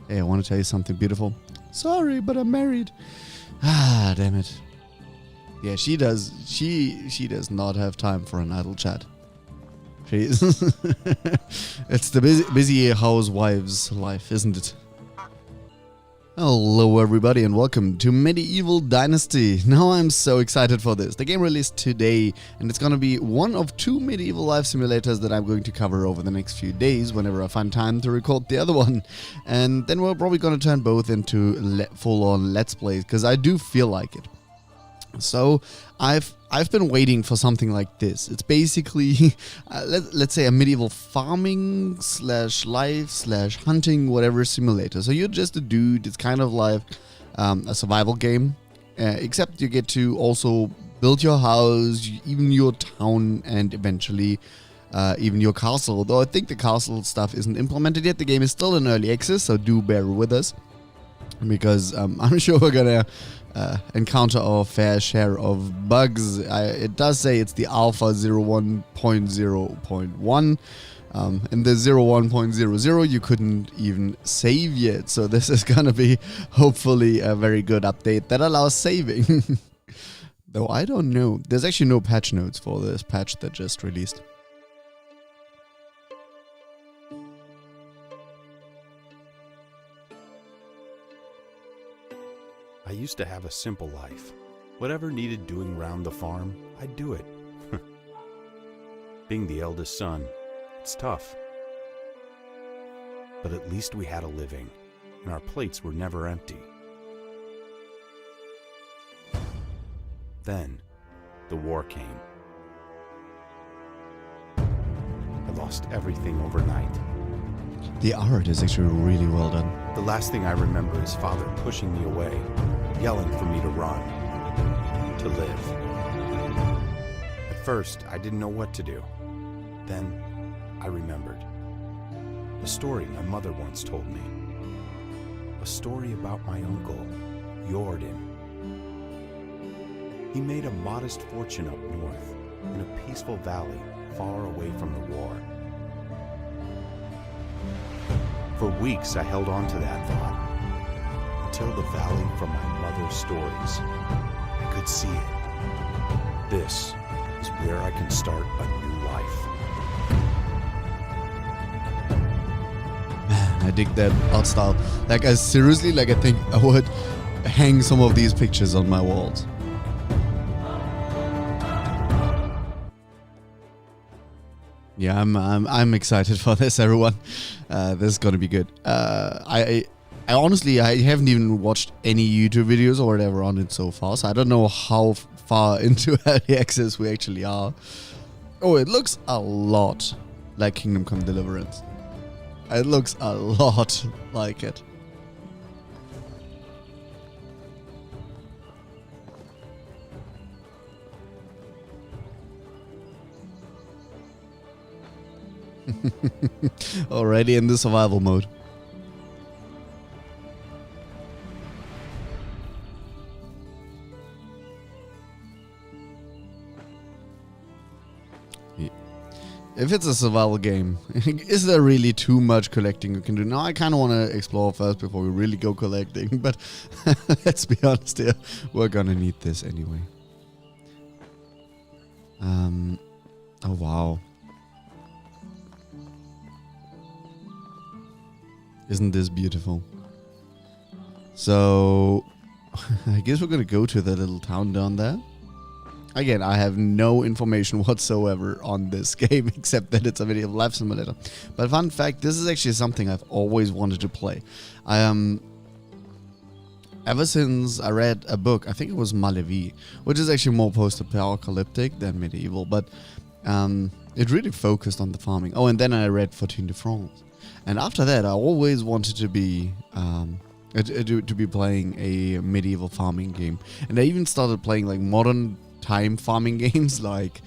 Hey, I want to tell you something beautiful. Sorry, but I'm married. Ah, damn it. Yeah, she does. She does not have time for an idle chat. It's the busy housewife's life, isn't it? Hello everybody and welcome to Medieval Dynasty. Now I'm so excited for this. The game released today and it's gonna be one of two medieval life simulators that I'm going to cover over the next few days whenever I find time to record the other one. And then we're probably gonna turn both into full-on Let's Plays because I do feel like it. So I've been waiting for something like this. It's basically, let's say a medieval farming / life / hunting whatever simulator. So you're just a dude. It's kind of like a survival game, except you get to also build your house, even your town, and eventually even your castle. Though I think the castle stuff isn't implemented yet. The game is still in early access, so do bear with us, because I'm sure we're gonna encounter our fair share of bugs. It does say it's the alpha 01.0.1. In the 01.00 you couldn't even save yet, so this is gonna be hopefully a very good update that allows saving. Though I don't know, there's actually no patch notes for this patch that just released. I used to have a simple life. Whatever needed doing round the farm, I'd do it. Being the eldest son, it's tough. But at least we had a living, and our plates were never empty. Then, the war came. I lost everything overnight. The art is actually really well done. The last thing I remember is Father pushing me away, yelling for me to run, to live. At first, I didn't know what to do. Then, I remembered. A story my mother once told me. A story about my uncle, Jordan. He made a modest fortune up north, in a peaceful valley far away from the war. For weeks, I held on to that thought, until the valley from my mother's stories. I could see it. This is where I can start a new life. Man, I dig that art style. Like, I seriously, I think I would hang some of these pictures on my walls. Yeah, I'm excited for this, everyone. This is gonna be good. I honestly, I haven't even watched any YouTube videos or whatever on it so far, so I don't know how far into early access we actually are. Oh, it looks a lot like Kingdom Come Deliverance. It looks a lot like it. Already in the survival mode. If it's a survival game, is there really too much collecting you can do? Now I kind of want to explore first before we really go collecting, but let's be honest here, we're gonna need this anyway. Oh wow. Isn't this beautiful? So, I guess we're gonna go to the little town down there. Again, I have no information whatsoever on this game except that it's a medieval life simulator. But fun fact, this is actually something I've always wanted to play. Ever since I read a book, I think it was Malevi, which is actually more post-apocalyptic than medieval, but it really focused on the farming. Oh, and then I read 14 de France. And after that, I always wanted to be playing a medieval farming game. And I even started playing like modern time farming games like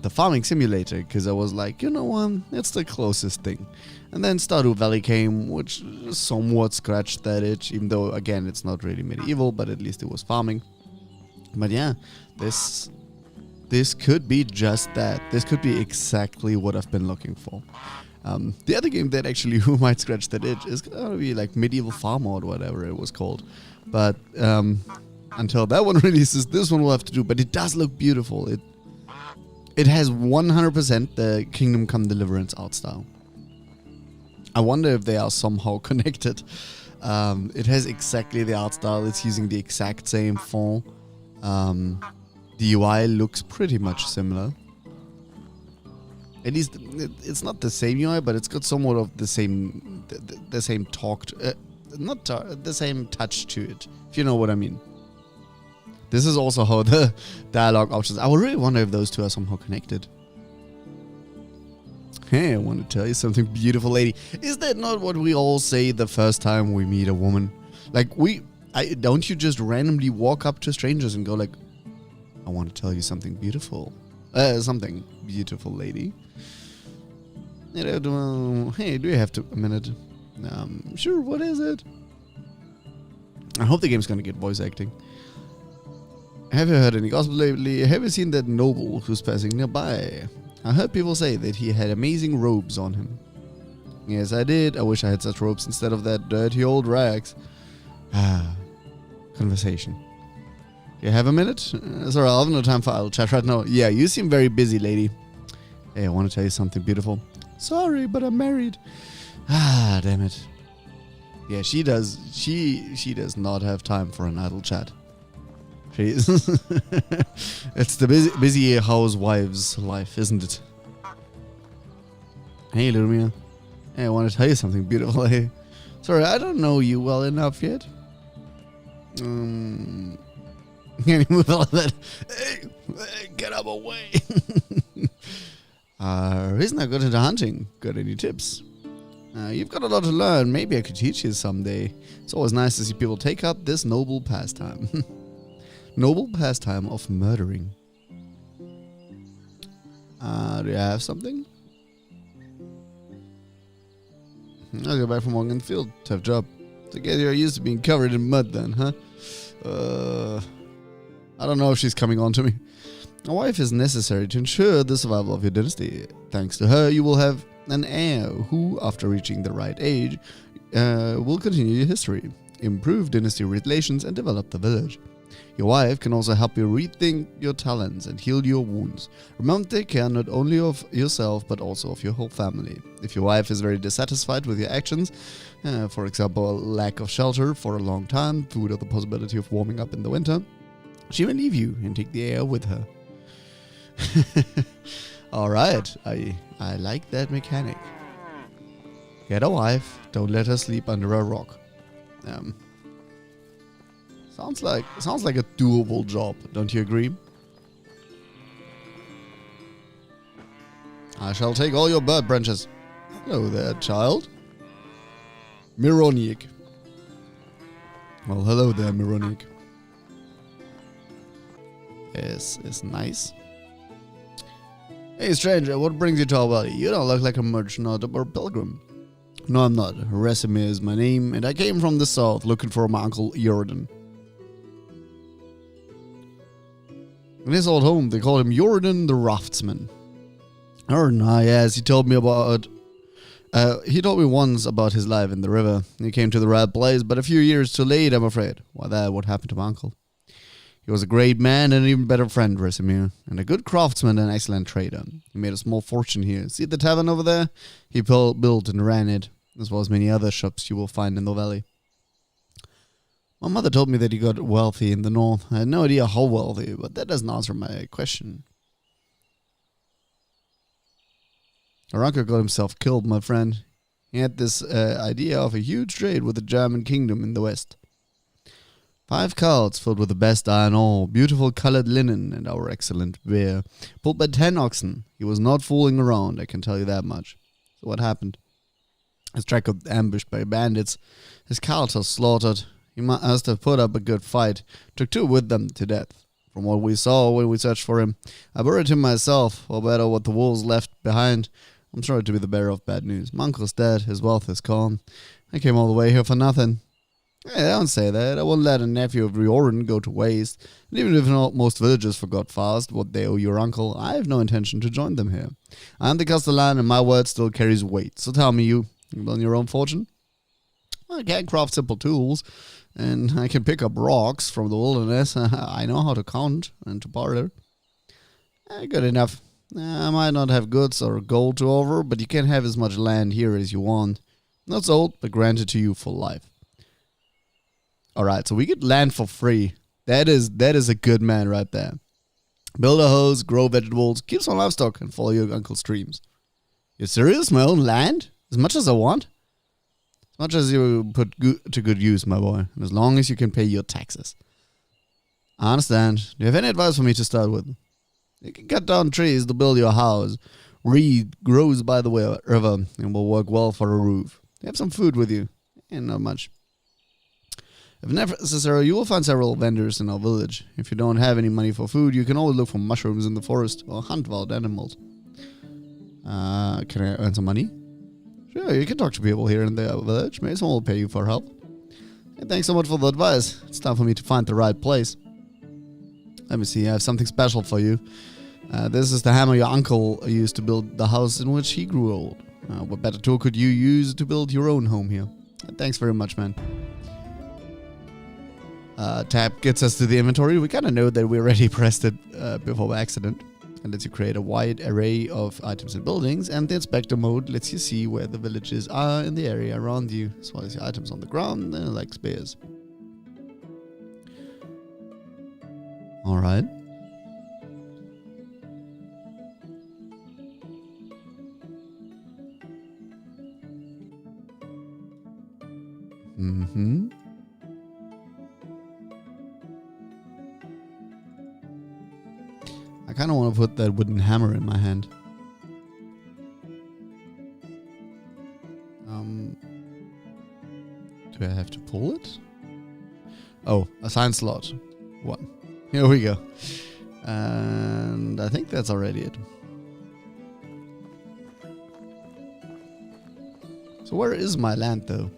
the Farming Simulator, because I was like, you know what, it's the closest thing. And then Stardew Valley came, which somewhat scratched that itch, even though, again, it's not really medieval, but at least it was farming. But yeah, this could be just that. This could be exactly what I've been looking for. The other game that actually who might scratch that itch is going to be like Medieval Farmer or whatever it was called. But until that one releases, this one will have to do. But it does look beautiful. It has 100% the Kingdom Come Deliverance art style. I wonder if they are somehow connected. It has exactly the art style. It's using the exact same font. The UI looks pretty much similar. At least it's not the same UI, but it's got somewhat of the same the same the same touch to it, if you know what I mean. This is also how the dialogue options. I would really wonder if those two are somehow connected. Hey, I want to tell you something, beautiful lady. Is that not what we all say the first time we meet a woman? Like, don't you just randomly walk up to strangers and go like, I want to tell you something beautiful. Something beautiful, lady. Hey, do you have a minute? Sure, what is it? I hope the game's gonna get voice acting. Have you heard any gossip lately? Have you seen that noble who's passing nearby? I heard people say that he had amazing robes on him. Yes, I did. I wish I had such robes instead of that dirty old rags. Conversation. You have a minute? Sorry, I have no time for idle chat right now. Yeah, you seem very busy, lady. Hey, I want to tell you something beautiful. Sorry, but I'm married. Damn it. Yeah, she does. She does not have time for an idle chat. It's the busy housewife's life, isn't it? Hey, little Mia. Hey, I want to tell you something beautiful. Hey, sorry, I don't know you well enough yet. Can you move all of that? Hey, get up away. He's not good into hunting. Got any tips? You've got a lot to learn. Maybe I could teach you someday. It's always nice to see people take up this noble pastime. Noble pastime of murdering. Do you have something? I'll get back from walking in the field. Tough job. So I guess you're used to being covered in mud then, huh? I don't know if she's coming on to me. A wife is necessary to ensure the survival of your dynasty. Thanks to her, you will have an heir who, after reaching the right age, will continue your history, improve dynasty relations, and develop the village. Your wife can also help you rethink your talents and heal your wounds. Remember to take care not only of yourself, but also of your whole family. If your wife is very dissatisfied with your actions, for example, a lack of shelter for a long time, food, or the possibility of warming up in the winter, she may leave you and take the heir with her. Alright, I like that mechanic. Get a wife, don't let her sleep under a rock. Sounds like a doable job, don't you agree? I shall take all your bird branches. Hello there, child. Mironic. Well, hello there, Mironic. Yes, it's nice. Hey, stranger, what brings you to our valley? You don't look like a merchant or pilgrim. No, I'm not. Resimir is my name, and I came from the south looking for my uncle Jordan. In his old home, they called him Jordan the Raftsman. Yes, he told me once about his life in the river. He came to the right place, but a few years too late, I'm afraid. Why, that what happened to my uncle. He was a great man and an even better friend, Resimir, and a good craftsman and excellent trader. He made a small fortune here. See the tavern over there? He built and ran it, as well as many other shops you will find in the valley. My mother told me that he got wealthy in the north. I had no idea how wealthy, but that doesn't answer my question. Our uncle got himself killed, my friend. He had this idea of a huge trade with the German kingdom in the west. 5 carts filled with the best iron ore, beautiful colored linen, and our excellent beer, pulled by 10 oxen. He was not fooling around, I can tell you that much. So what happened? His track got ambushed by bandits. His carts are slaughtered. He must have put up a good fight. Took 2 with them to death. From what we saw when we searched for him, I buried him myself, or better, what the wolves left behind. I'm sorry to be the bearer of bad news. My uncle's dead. His wealth is gone. I came all the way here for nothing. Hey, don't say that. I won't let a nephew of Rioran go to waste. And even if not most villagers forgot fast what they owe your uncle, I have no intention to join them here. I am the Castellan and my word still carries weight. So tell me, you build your own fortune? I can craft simple tools, and I can pick up rocks from the wilderness. I know how to count and to barter. Good enough. I might not have goods or gold to offer, but you can have as much land here as you want. Not sold, but granted to you for life. Alright, so we get land for free. That is a good man right there. Build a house, grow vegetables, keep some livestock, and follow your uncle's dreams. You serious? My own land? As much as I want? As much as you put to good use, my boy. And as long as you can pay your taxes. I understand. Do you have any advice for me to start with? You can cut down trees to build your house. Reed grows by the river and will work well for a roof. You have some food with you. And not much. If necessary, you will find several vendors in our village. If you don't have any money for food, you can always look for mushrooms in the forest or hunt wild animals. Can I earn some money? Sure, you can talk to people here in the village. Maybe someone will pay you for help. Hey, thanks so much for the advice. It's time for me to find the right place. Let me see, I have something special for you. This is the hammer your uncle used to build the house in which he grew old. What better tool could you use to build your own home here? Thanks very much, man. Tab gets us to the inventory. We kind of know that we already pressed it before accident. And lets you create a wide array of items and buildings. And the inspector mode lets you see where the villages are in the area around you, as well as your items on the ground, like spears. Alright. Mm-hmm. I kind of want to put that wooden hammer in my hand. Do I have to pull it? Oh, assign slot. 1. Here we go. And I think that's already it. So where is my land though?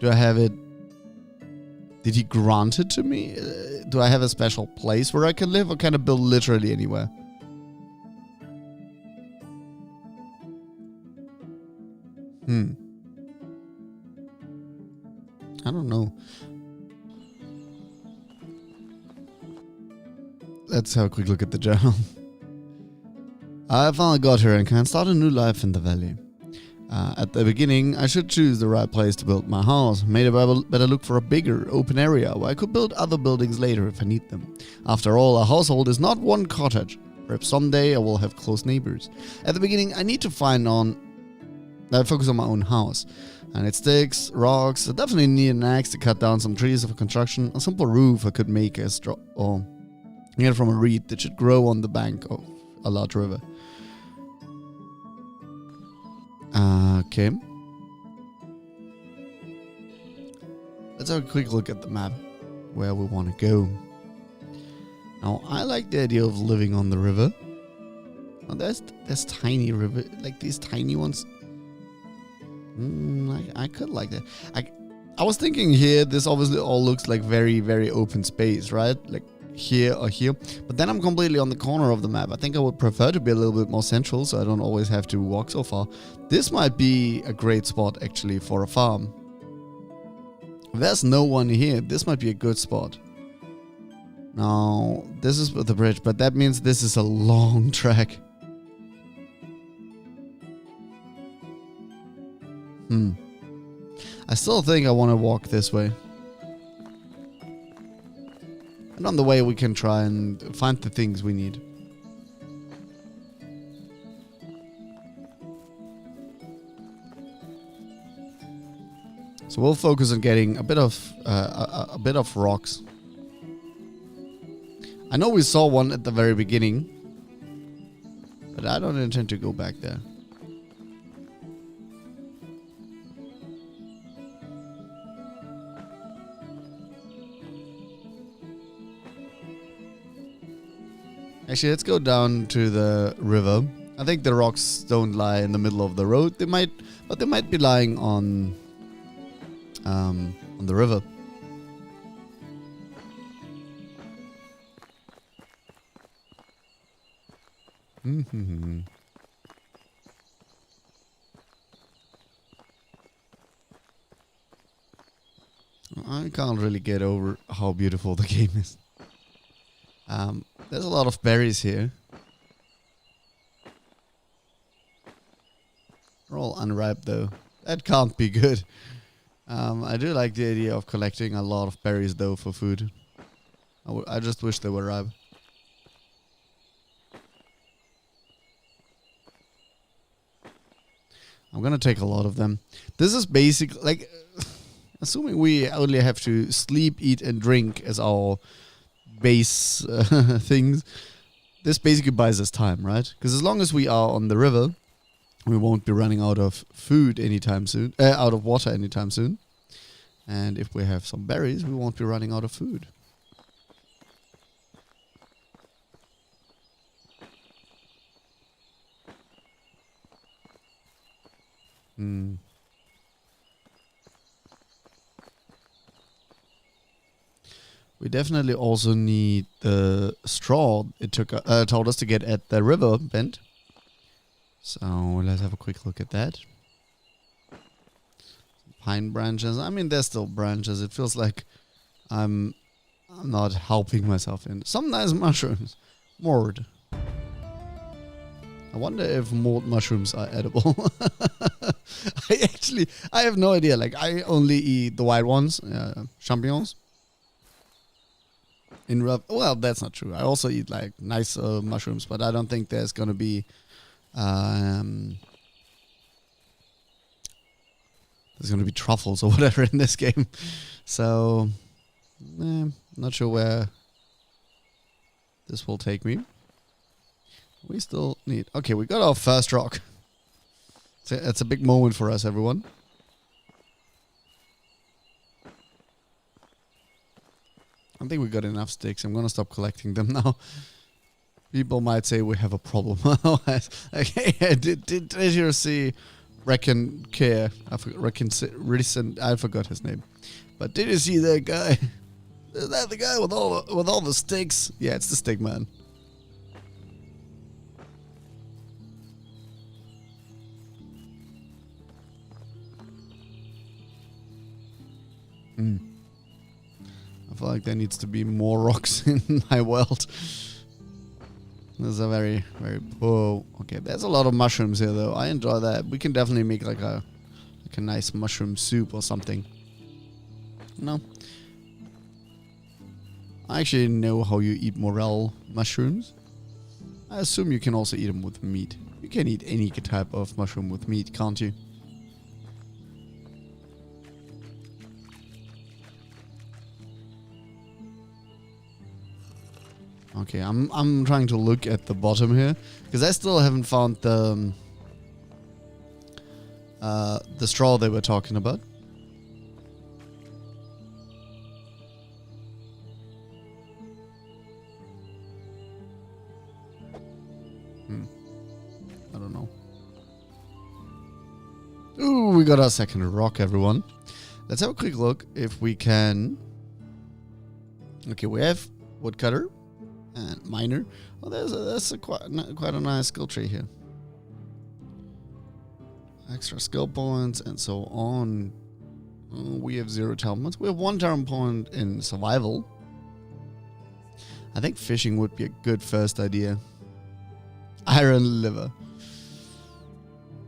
Do I have it? Did he grant it to me? Do I have a special place where I can live, or can I build literally anywhere? I don't know. Let's have a quick look at the journal. I finally got here and can start a new life in the valley. At the beginning, I should choose the right place to build my house. Maybe I better look for a bigger, open area where I could build other buildings later if I need them. After all, a household is not one cottage. Perhaps someday I will have close neighbors. At the beginning, I need to focus on my own house. I need sticks, rocks. I definitely need an axe to cut down some trees for construction. A simple roof I could make get it from a reed that should grow on the bank of a large river. Okay. Let's have a quick look at the map where we want to go. Now, I like the idea of living on the river. Oh, there's tiny river, like these tiny ones. I could like that. I was thinking here, this obviously all looks like very, very open space, right? Like here or here. But then I'm completely on the corner of the map. I think I would prefer to be a little bit more central, so I don't always have to walk so far. This might be a great spot, actually, for a farm. If there's no one here, this might be a good spot. Now, this is with the bridge, but that means this is a long trek. I still think I want to walk this way. And on the way we can try and find the things we need. So we'll focus on getting a bit of rocks. I know we saw one at the very beginning, but I don't intend to go back there. Actually, let's go down to the river. I think the rocks don't lie in the middle of the road. They might be lying on on the river. I can't really get over how beautiful the game is. There's a lot of berries here. They're all unripe though. That can't be good. I do like the idea of collecting a lot of berries though for food. I just wish they were ripe. I'm gonna take a lot of them. This is basic, like, assuming we only have to sleep, eat, and drink as our base things. This basically buys us time, right? Because as long as we are on the river, we won't be running out of food anytime soon, out of water anytime soon. And if we have some berries, we won't be running out of food. We definitely also need the straw it told us to get at the river bend. So let's have a quick look at that. Pine branches. I mean, there's still branches. It feels like I'm not helping myself in. Some nice mushrooms. Moored. I wonder if moored mushrooms are edible. I have no idea. Like, I only eat the white ones, champignons. Well, that's not true. I also eat like nice mushrooms, but I don't think there's gonna be truffles or whatever in this game. So, not sure where this will take me. We still need... Okay, we got our first rock. So it's a big moment for us, everyone. I think we got enough sticks. I'm gonna stop collecting them now. People might say we have a problem. Okay, did you see Reckon Care? I forgot his name. But did you see that guy? Is that the guy with all the sticks? Yeah, it's the stick man. I feel like there needs to be more rocks in my world. There's a very, very... Oh, okay. There's a lot of mushrooms here, though. I enjoy that. We can definitely make like a nice mushroom soup or something. No. I actually know how you eat morel mushrooms. I assume you can also eat them with meat. You can eat any type of mushroom with meat, can't you? Okay, I'm trying to look at the bottom here because I still haven't found the straw they were talking about. I don't know. Ooh, we got our second rock, everyone. Let's have a quick look if we can. Okay, we have woodcutter. And miner. Oh, that's quite a nice skill tree here. Extra skill points and so on. We have 0 talent points. We have 1 talent point in survival. I think fishing would be a good first idea. Iron liver.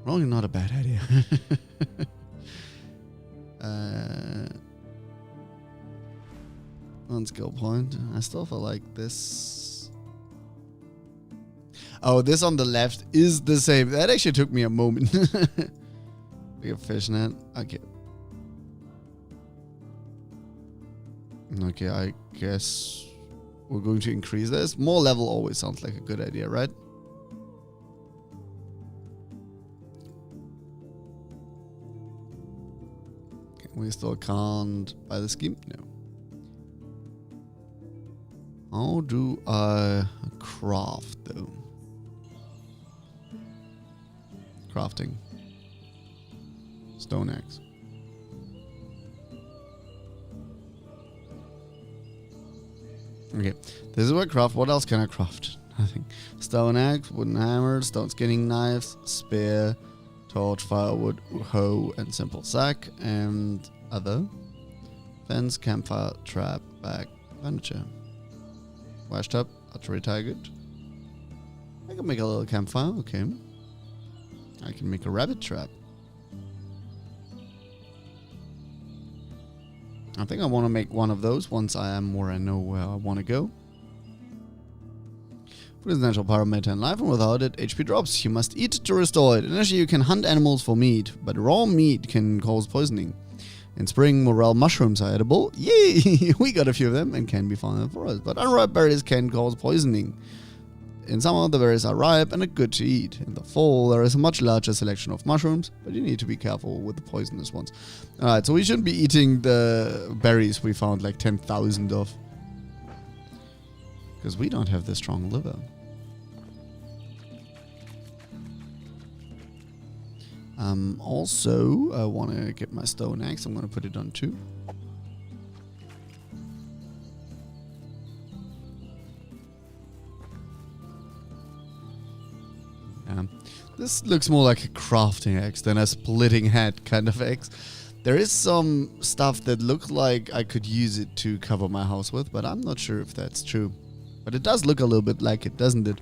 Probably not a bad idea. 1 skill point. I still feel like this... Oh, this on the left is the same. That actually took me a moment. We have fishnet. Okay. Okay, I guess we're going to increase this. More level always sounds like a good idea, right? Okay, we still can't buy the scheme? No. How do I craft though? Crafting. Stone axe. Okay, this is what I craft. What else can I craft? Nothing. Stone axe, wooden hammer, stone skinning knives, spear, torch, firewood, hoe, and simple sack, and other. Fence, campfire, trap, bag, furniture. Washed up, archery target. I can make a little campfire, okay. I can make a rabbit trap. I think I want to make one of those once I am where I know where I want to go. Food is natural power, matter, and life, and without it, HP drops. You must eat to restore it. Initially, you can hunt animals for meat, but raw meat can cause poisoning. In spring, morel mushrooms are edible. Yay! We got a few of them and can be found in the forest. But unripe berries can cause poisoning. In summer, the berries are ripe and are good to eat. In the fall, there is a much larger selection of mushrooms, but you need to be careful with the poisonous ones. Alright, so we shouldn't be eating the berries we found like 10,000 of. Because we don't have the strong liver. Also, I want to get my stone axe. I'm going to put it on 2. This looks more like a crafting axe than a splitting head kind of axe. There is some stuff that looks like I could use it to cover my house with, but I'm not sure if that's true. But it does look a little bit like it, doesn't it?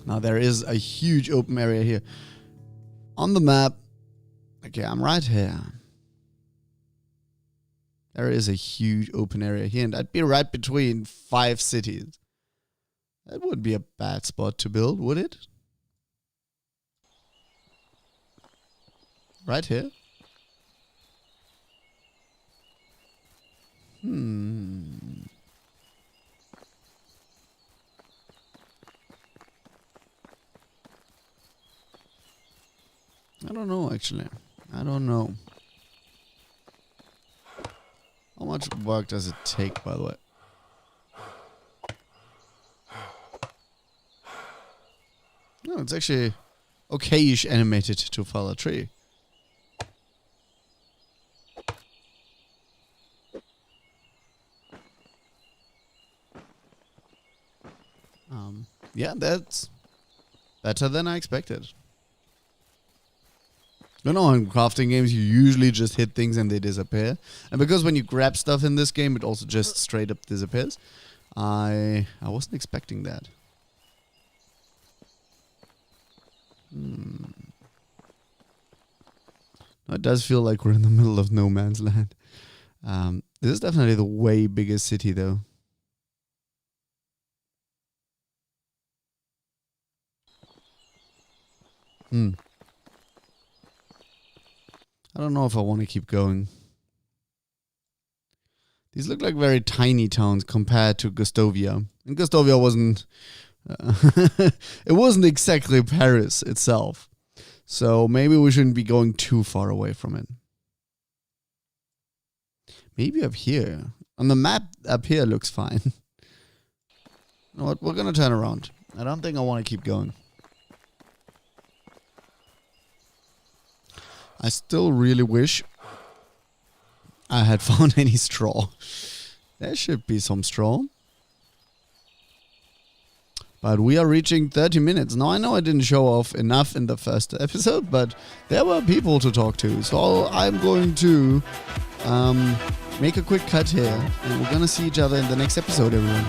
Now there is a huge open area here. On the map, okay, I'm right here. There is a huge open area here, and I'd be right between 5 cities. That wouldn't be a bad spot to build, would it? Right here? I don't know, actually. I don't know. How much work does it take, by the way? No, it's actually okay-ish animated to fell a tree. Yeah, that's better than I expected. You know, in crafting games, you usually just hit things and they disappear. And because when you grab stuff in this game, it also just straight up disappears. I wasn't expecting that. It does feel like we're in the middle of no man's land. This is definitely the way bigger city, though. I don't know if I want to keep going. These look like very tiny towns compared to Gustovia. And Gustovia wasn't... it wasn't exactly Paris itself. So maybe we shouldn't be going too far away from it. Maybe up here. On the map, up here looks fine. You know what? We're going to turn around. I don't think I want to keep going. I still really wish I had found any straw. There should be some straw. But we are reaching 30 minutes. Now, I know I didn't show off enough in the first episode, but there were people to talk to. So I'm going to make a quick cut here. And we're going to see each other in the next episode, everyone.